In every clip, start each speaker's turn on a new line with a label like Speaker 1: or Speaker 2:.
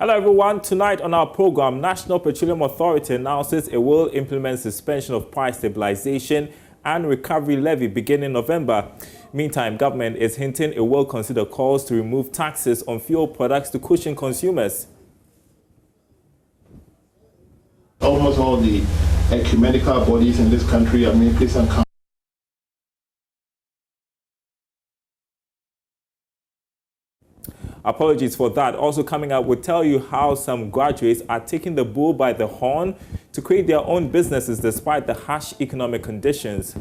Speaker 1: Hello everyone, tonight on our program, National Petroleum Authority announces it will implement suspension of price stabilization and recovery levy beginning November. Meantime, government is hinting it will consider calls to remove taxes on fuel products to cushion consumers.
Speaker 2: Almost all the ecumenical bodies in this country are making some kind.
Speaker 1: Apologies for that. Also coming up, we'll tell you how some graduates are taking the bull by the horn to create their own businesses despite the harsh economic conditions.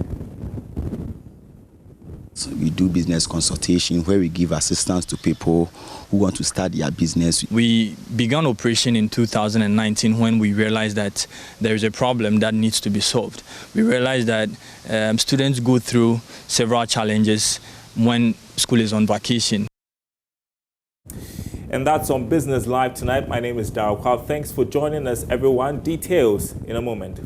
Speaker 3: So we do business consultation where we give assistance to people who want to start their business.
Speaker 4: We began operation in 2019 when we realized that there is a problem that needs to be solved. We realized that students go through several challenges when school is on vacation.
Speaker 1: And that's on Business Live tonight. My name is Darryl Kwao. Thanks for joining us, everyone. Details in a moment.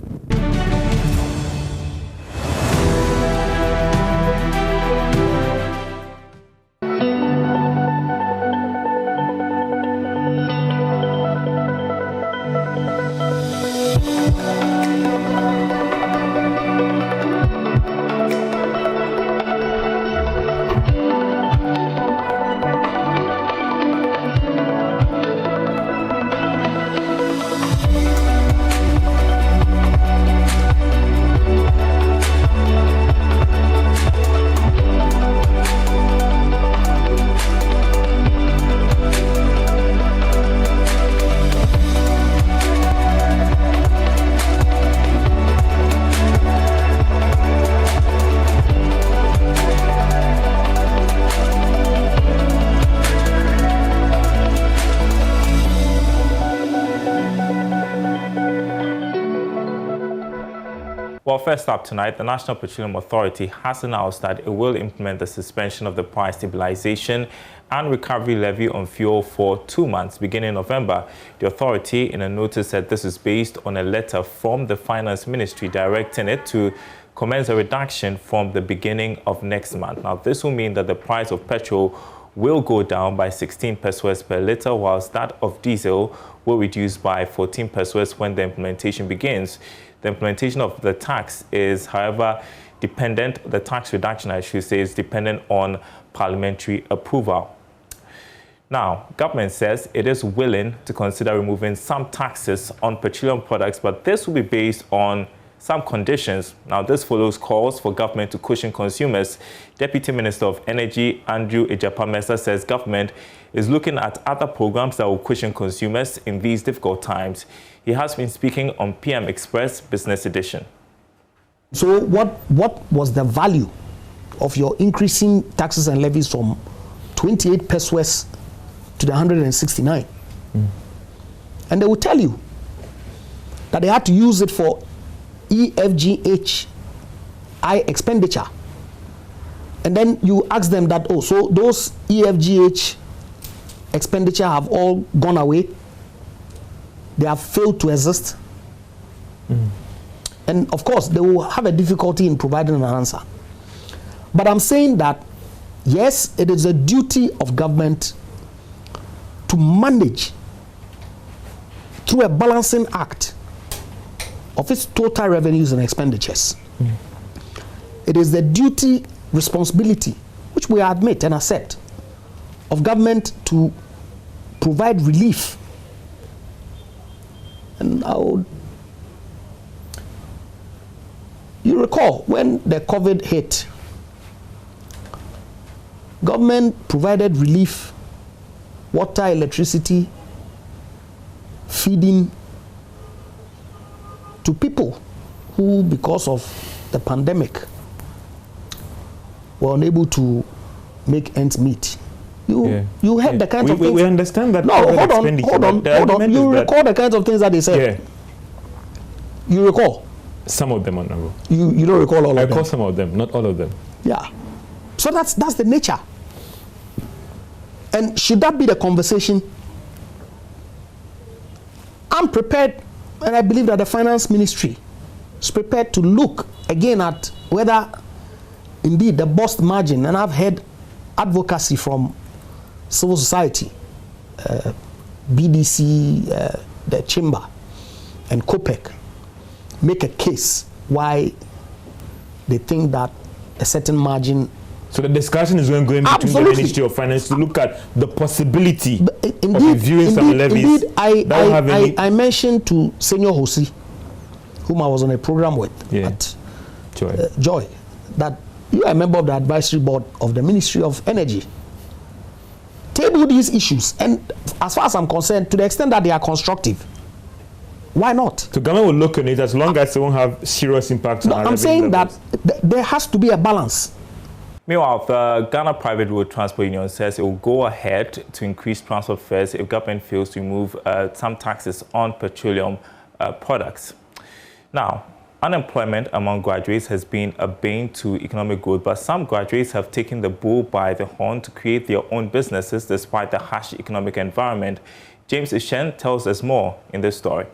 Speaker 1: Well, first up tonight, the National Petroleum Authority has announced that it will implement the suspension of the price stabilization and recovery levy on fuel for 2 months, beginning November. The authority, in a notice, said this is based on a letter from the Finance Ministry directing it to commence a reduction from the beginning of next month. Now, this will mean that the price of petrol will go down by 16 pesos per litre, whilst that of diesel will reduce by 14 pesos when the implementation begins. The implementation of the tax is, however, the tax reduction, I should say, is dependent on parliamentary approval. Now, government says it is willing to consider removing some taxes on petroleum products, but this will be based on some conditions. Now, this follows calls for government to cushion consumers. Deputy Minister of Energy, Andrew Ejapamesa, says government is looking at other programs that will cushion consumers in these difficult times. He has been speaking on PM Express Business Edition.
Speaker 5: So what was the value of your increasing taxes and levies from 28 pesos to the 169? And they will tell you that they had to use it for EFGHI expenditure. And then you ask them that, oh, so those EFGH expenditure have all gone away? They have failed to exist? And of course, they will have a difficulty in providing an answer. But I'm saying that, yes, it is a duty of government to manage through a balancing act of its total revenues and expenditures. It is the duty, responsibility, which we admit and accept, of government to provide relief. And you recall when the COVID hit, government provided relief, water, electricity, feeding to people who, because of the pandemic, were unable to make ends meet. You heard the kinds of things.
Speaker 6: We understand that.
Speaker 5: No, hold on. You recall the kinds of things that they said.
Speaker 6: Yeah.
Speaker 5: You recall?
Speaker 6: Some of them, Honorable.
Speaker 5: You don't recall all of them?
Speaker 6: I recall some of them, not all of them.
Speaker 5: Yeah. So that's the nature. And should that be the conversation? I'm prepared, and I believe that the Finance Ministry is prepared to look again at whether indeed the bust margin, and I've heard advocacy from civil society, BDC, the Chamber, and COPEC make a case why they think that a certain margin.
Speaker 6: So the discussion is going between the Ministry of Finance to look at the possibility of reviewing some levies.
Speaker 5: Indeed, I mentioned to Senior Hosi, whom I was on a program with at Joy, that you are a member of the advisory board of the Ministry of Energy. Table these issues, and as far as I'm concerned, to the extent that they are constructive, why not?
Speaker 6: So government will look at it as long as they won't have serious impact on our
Speaker 5: I'm saying
Speaker 6: levels.
Speaker 5: that there has to be a balance.
Speaker 1: Meanwhile, the Ghana Private Road Transport Union says it will go ahead to increase transport fares if government fails to remove some taxes on petroleum products. Now, unemployment among graduates has been a bane to economic growth, but some graduates have taken the bull by the horn to create their own businesses despite the harsh economic environment. James Ishen tells us more in this story.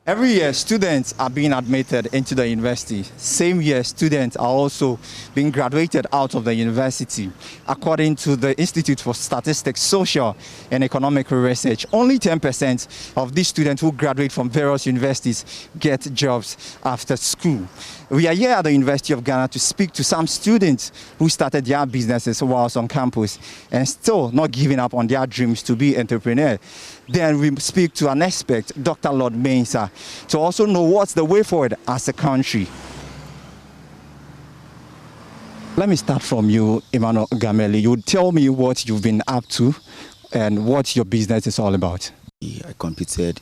Speaker 7: Every year, students are being admitted into the university. Same year, students are also being graduated out of the university. According to the Institute for Statistics, Social and Economic Research, only 10% of these students who graduate from various universities get jobs after school. We are here at the University of Ghana to speak to some students who started their businesses whilst on campus and still not giving up on their dreams to be entrepreneurs. Then we speak to an expert, Dr. Lord Mensah, to also know what's the way forward as a country. Let me start from you, Emmanuel Gameli. You tell me what you've been up to and what your business is all about.
Speaker 3: I competed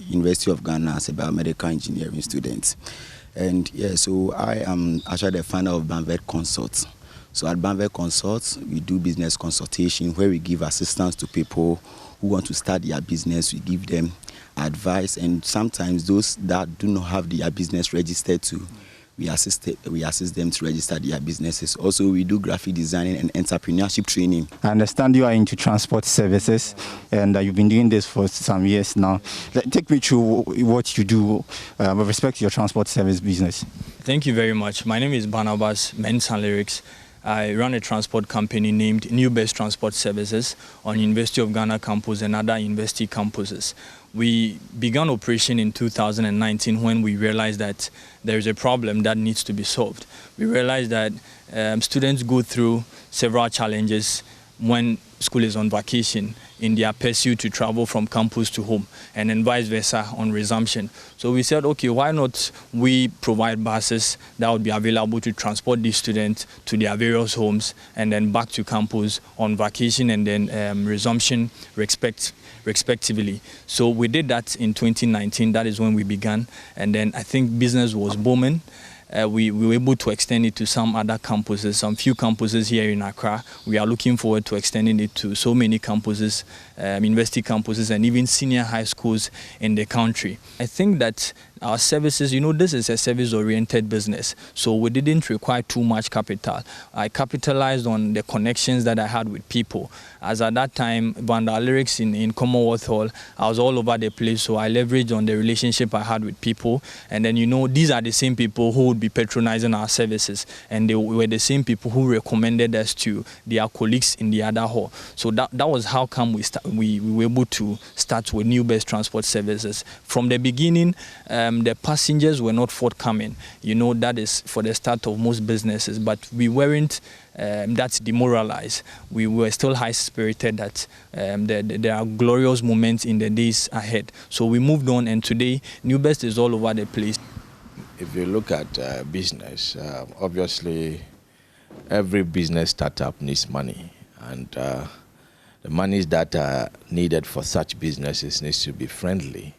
Speaker 3: University of Ghana as a biomedical engineering student. And yeah, so I am actually the founder of Banvet Consults. So at Banvet Consults, we do business consultation where we give assistance to people who want to start their business. We give them advice, and sometimes those that do not have their business registered too, we assist them to register their businesses. Also, we do graphic designing and entrepreneurship training.
Speaker 7: I understand you are into transport services, and you've been doing this for some years now. Take me through what you do with respect to your transport service business.
Speaker 4: Thank you very much. My name is Barnabas Mensah Lyrics. I run a transport company named New Best Transport Services on University of Ghana campus and other university campuses. We began operation in 2019 when we realized that there is a problem that needs to be solved. We realized that students go through several challenges when school is on vacation in their pursuit to travel from campus to home, and then vice versa on resumption. So we said, okay, why not we provide buses that would be available to transport these students to their various homes and then back to campus on vacation and then resumption respectively. So we did that in 2019. That is when we began, and then I think business was booming. We were able to extend it to some other campuses, some few campuses here in Accra. We are looking forward to extending it to so many campuses, university campuses, and even senior high schools in the country. I think that our services, this is a service-oriented business, so we didn't require too much capital. I capitalized on the connections that I had with people. As at that time, Vanda Lyrics in Commonwealth Hall, I was all over the place, so I leveraged on the relationship I had with people. And then, these are the same people who would be patronizing our services, and they were the same people who recommended us to their colleagues in the other hall. So that was how come we were able to start with New Best Transport Services. From the beginning, the passengers were not forthcoming. That is for the start of most businesses, but we weren't that demoralized. We were still high-spirited that there are glorious moments in the days ahead. So we moved on, and today, New Best is all over the place.
Speaker 8: If you look at business, obviously, every business startup needs money, and the monies that are needed for such businesses needs to be friendly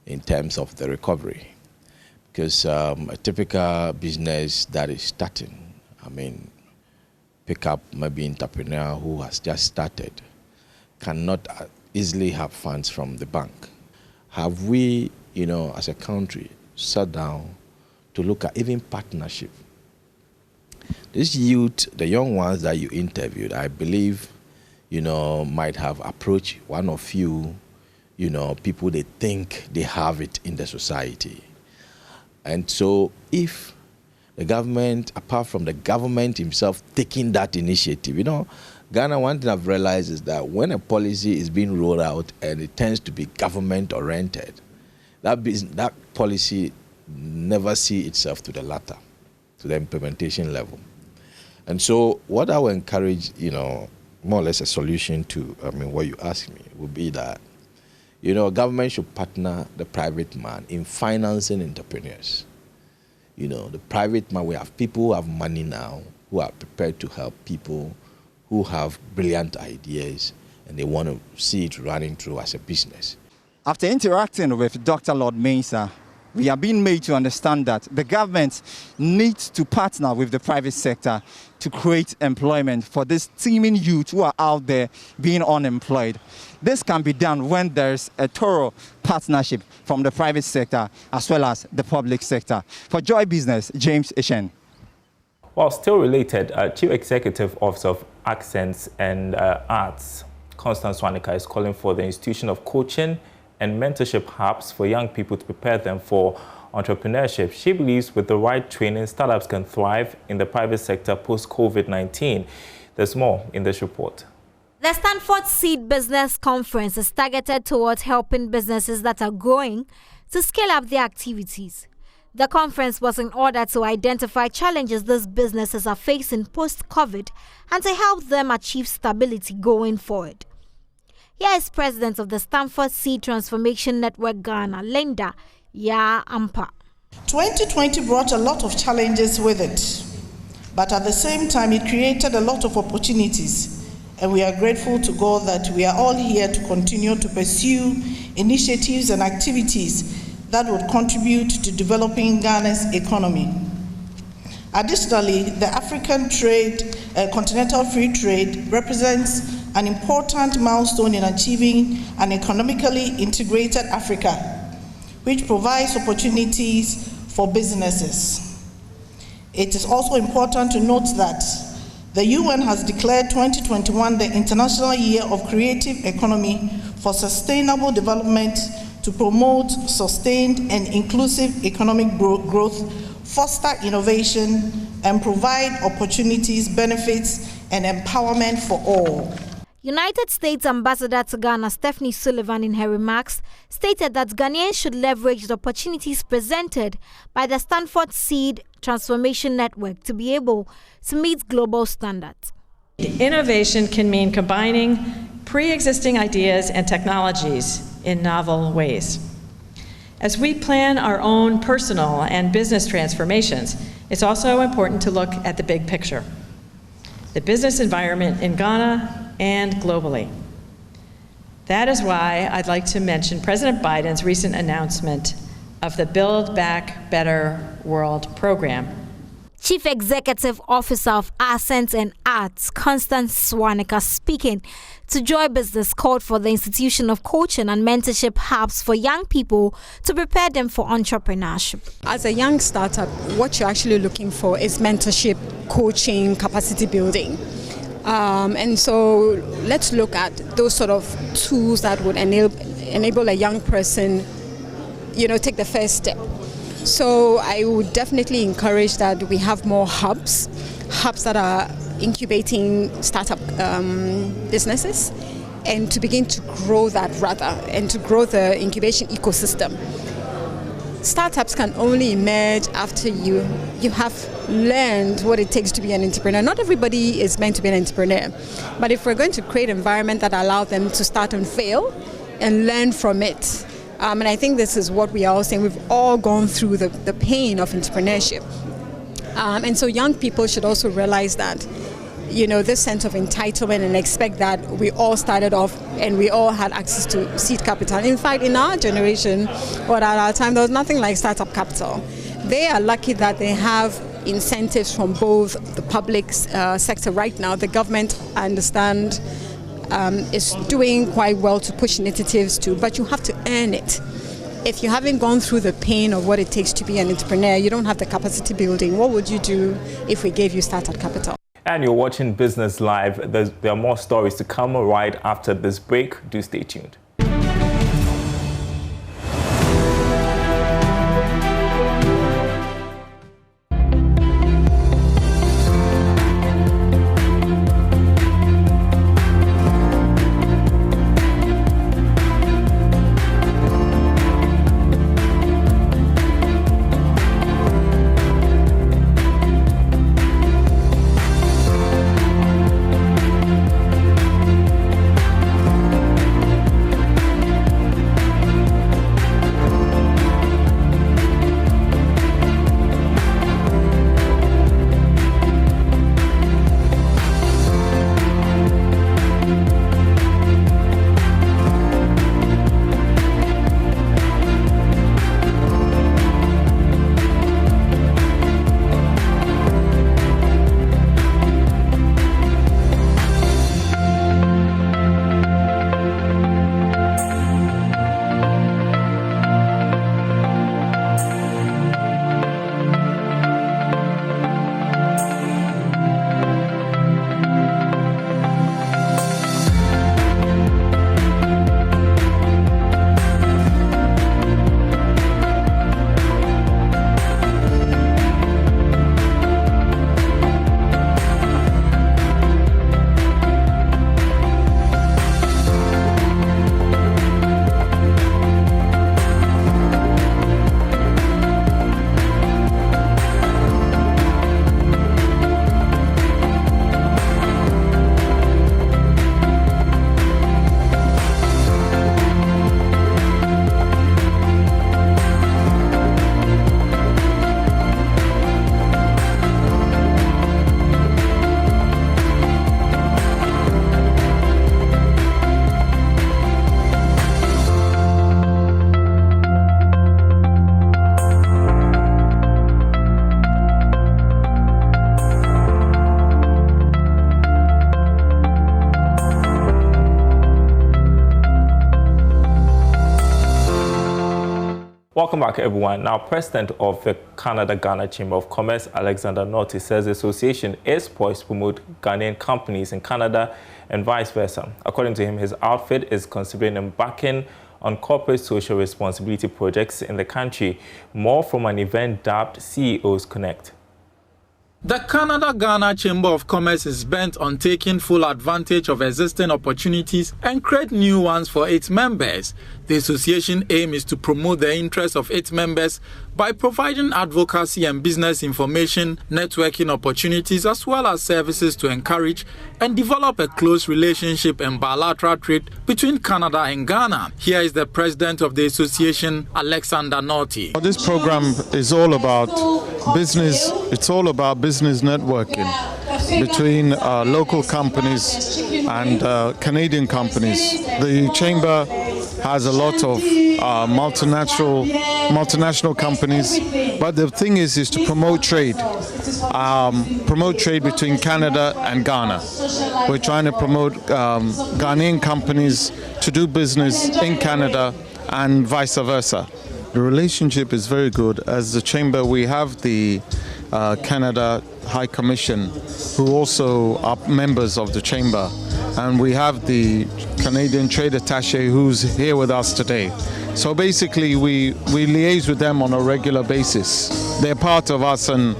Speaker 8: in terms of the recovery. Because a typical business that is starting, pick up maybe entrepreneur who has just started, cannot easily have funds from the bank. Have we, as a country, sat down to look at even partnership? This youth, the young ones that you interviewed, I believe, might have approached one of you, people they think they have it in the society. And so if the government, apart from the government himself taking that initiative, Ghana, one thing I've realized is that when a policy is being rolled out and it tends to be government-oriented, that policy never see itself to the latter, to the implementation level. And so what I would encourage, more or less a solution to, what you asked me would be that, government should partner the private man in financing entrepreneurs. The private man, we have people who have money now who are prepared to help people who have brilliant ideas and they want to see it running through as a business.
Speaker 7: After interacting with Dr. Lord Mensah, we are being made to understand that the government needs to partner with the private sector to create employment for these teeming youth who are out there being unemployed. This can be done when there's a thorough partnership from the private sector as well as the public sector. For Joy Business, James Ishen.
Speaker 1: While still related, Chief Executive Officer of Accents and Arts, Constance Swanika, is calling for the institution of coaching and mentorship hubs for young people to prepare them for entrepreneurship. She believes with the right training, startups can thrive in the private sector post-COVID-19. There's more in this report.
Speaker 9: The Stanford Seed Business Conference is targeted towards helping businesses that are growing to scale up their activities. The conference was in order to identify challenges these businesses are facing post-COVID and to help them achieve stability going forward. Here is President of the Stanford Seed Transformation Network Ghana, Linda Ya Ampa.
Speaker 10: 2020 brought a lot of challenges with it, but at the same time it created a lot of opportunities, and we are grateful to God that we are all here to continue to pursue initiatives and activities that would contribute to developing Ghana's economy. Additionally, the African Continental Free Trade represents an important milestone in achieving an economically integrated Africa, which provides opportunities for businesses. It is also important to note that the UN has declared 2021 the International Year of Creative Economy for Sustainable Development to promote sustained and inclusive economic growth, foster innovation, and provide opportunities, benefits, and empowerment for all.
Speaker 9: United States Ambassador to Ghana, Stephanie Sullivan, in her remarks, stated that Ghanaians should leverage the opportunities presented by the Stanford Seed Transformation Network to be able to meet global standards.
Speaker 11: Innovation can mean combining pre-existing ideas and technologies in novel ways. As we plan our own personal and business transformations, it's also important to look at the big picture, the business environment in Ghana and globally. That is why I'd like to mention President Biden's recent announcement of the Build Back Better World program.
Speaker 9: Chief Executive Officer of Accents and Arts, Constance Swanika, speaking to Joy Business, called for the institution of coaching and mentorship hubs for young people to prepare them for entrepreneurship.
Speaker 12: As a young startup, what you're actually looking for is mentorship, coaching, capacity building. And so let's look at those sort of tools that would enable a young person, take the first step. So I would definitely encourage that we have more hubs that are incubating startup businesses, and to begin to grow that and to grow the incubation ecosystem. Startups can only emerge after you have learned what it takes to be an entrepreneur. Not everybody is meant to be an entrepreneur, but if we're going to create an environment that allows them to start and fail and learn from it, and I think this is what we are all saying. We've all gone through the pain of entrepreneurship. And so young people should also realize that, this sense of entitlement, and expect that we all started off and we all had access to seed capital. In fact, in our generation, or at our time, there was nothing like startup capital. They are lucky that they have incentives from both the public sector right now. The government, I understand, is doing quite well to push initiatives too, but you have to earn it. If you haven't gone through the pain of what it takes to be an entrepreneur, you don't have the capacity building. What would you do if we gave you startup capital?
Speaker 1: And you're watching Business Live. There are more stories to come right after this break. Do stay tuned. Welcome back, everyone. Now, President of the Canada-Ghana Chamber of Commerce, Alexander Norty, says the association is poised to promote Ghanaian companies in Canada and vice versa. According to him, his outfit is considering embarking on corporate social responsibility projects in the country. More from an event dubbed CEOs Connect.
Speaker 13: The Canada-Ghana Chamber of Commerce is bent on taking full advantage of existing opportunities and create new ones for its members. The association aim is to promote the interests of its members by providing advocacy and business information, networking opportunities, as well as services to encourage and develop a close relationship and bilateral trade between Canada and Ghana. Here is the president of the association, Alexander Norty.
Speaker 14: This program is all about business. It's all about business networking between local companies and Canadian companies. The chamber has a lot of multinational companies, but the thing is to promote trade between Canada and Ghana. We're trying to promote Ghanaian companies to do business in Canada and vice versa. The relationship is very good. As the chamber, we have the Canada High Commission, who also are members of the chamber, and we have the Canadian Trade Attaché, who's here with us today. So basically, we liaise with them on a regular basis. They're part of us, and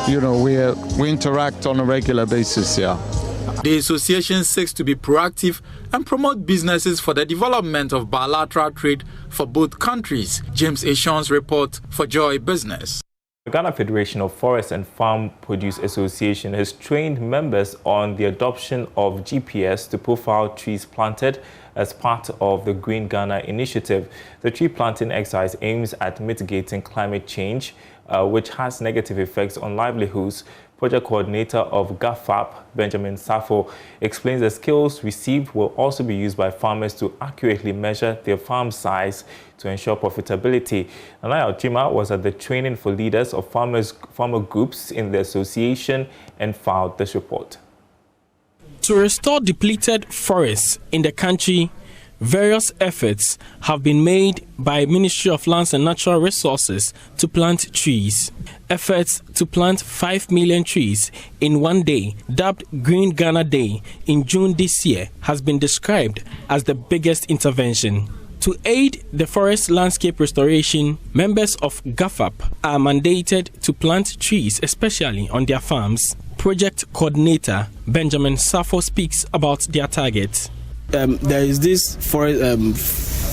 Speaker 14: we interact on a regular basis. Yeah.
Speaker 13: The association seeks to be proactive and promote businesses for the development of bilateral trade for both countries. James Eshon's report for Joy Business.
Speaker 1: The Ghana Federation of Forest and Farm Produce Association has trained members on the adoption of GPS to profile trees planted as part of the Green Ghana initiative. The tree planting exercise aims at mitigating climate change, which has negative effects on livelihoods. Project coordinator of GAFAP, Benjamin Safo, explains the skills received will also be used by farmers to accurately measure their farm size to ensure profitability. Anaya Ojima was at the training for leaders of farmer groups in the association and filed this report.
Speaker 15: To restore depleted forests in the country, various efforts have been made by Ministry of Lands and Natural Resources to plant trees. Efforts to plant 5 million trees in one day, dubbed Green Ghana Day in June this year, has been described as the biggest intervention. To aid the forest landscape restoration, members of GAFAP are mandated to plant trees, especially on their farms. Project coordinator Benjamin Safo speaks about their target.
Speaker 16: There is this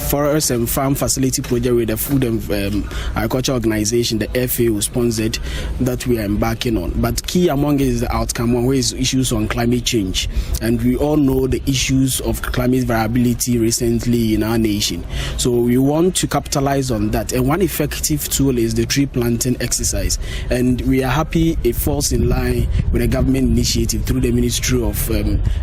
Speaker 16: forest and farm facility project with the Food and Agriculture Organization, the FA, who sponsored, that we are embarking on. But key among it is the outcome, one is issues on climate change. And we all know the issues of climate variability recently in our nation. So we want to capitalize on that. And one effective tool is the tree planting exercise. And we are happy it falls in line with a government initiative through the Ministry of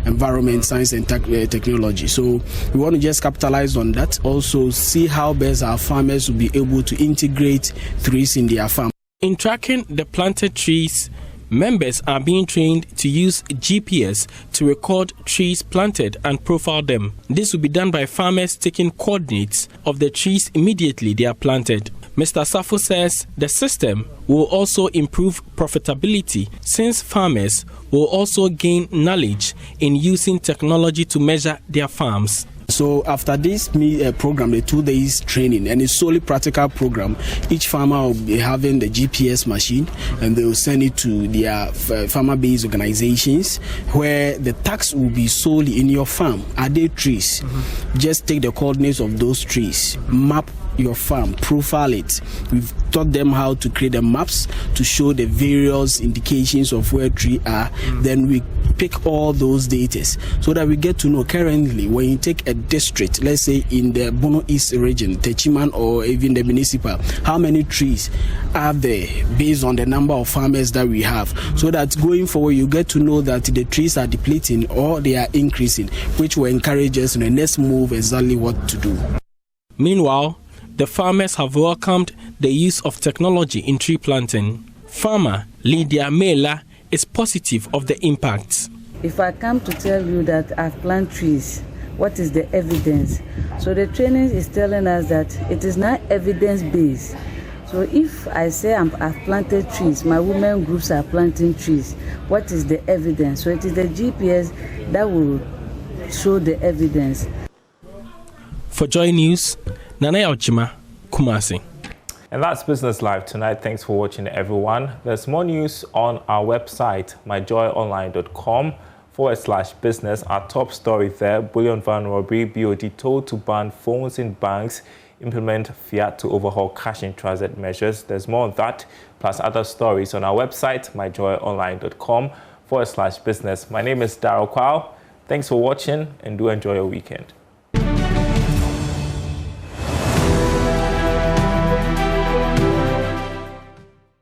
Speaker 16: Environment, Science and Technology. So we want to just capitalize on that. Also see how best our farmers will be able to integrate trees in their farm.
Speaker 15: In tracking the planted trees, members are being trained to use GPS to record trees planted and profile them. This will be done by farmers taking coordinates of the trees immediately they are planted. Mr. Safo says the system will also improve profitability since farmers will also gain knowledge in using technology to measure their farms.
Speaker 16: So after this program, the 2 days training, and it's solely practical program, each farmer will be having the GPS machine and they will send it to their farmer-based organizations where the tax will be solely in your farm. Are they trees? Just take the coordinates of those trees, map your farm, profile it. We've taught them how to create the maps to show the various indications of where trees are. Then we pick all those data so that we get to know currently when you take a district, let's say in the Bono East region, Techiman, or even the municipal, how many trees are there based on the number of farmers that we have, so that going forward you get to know that the trees are depleting or they are increasing, which will encourage us in the next move exactly what to do.
Speaker 15: Meanwhile, the farmers have welcomed the use of technology in tree planting. Farmer Lydia Mela is positive of the impacts.
Speaker 17: If I come to tell you that I've planted trees, what is the evidence. So the training is telling us that it is not evidence-based. So if I say I've planted trees, my women groups are planting trees, what is the evidence? So it is the GPS that will show the evidence.
Speaker 15: For Joy News, Nana Yauchima, Kumasi.
Speaker 1: And that's Business Live tonight. Thanks for watching, everyone. There's more news on our website, myjoyonline.com/business. Our top story there, bullion van robbery, BOD told to ban phones in banks, implement fiat to overhaul cash in transit measures. There's more on that, plus other stories on our website, myjoyonline.com/business. My name is Darryl Kwao. Thanks for watching and do enjoy your weekend.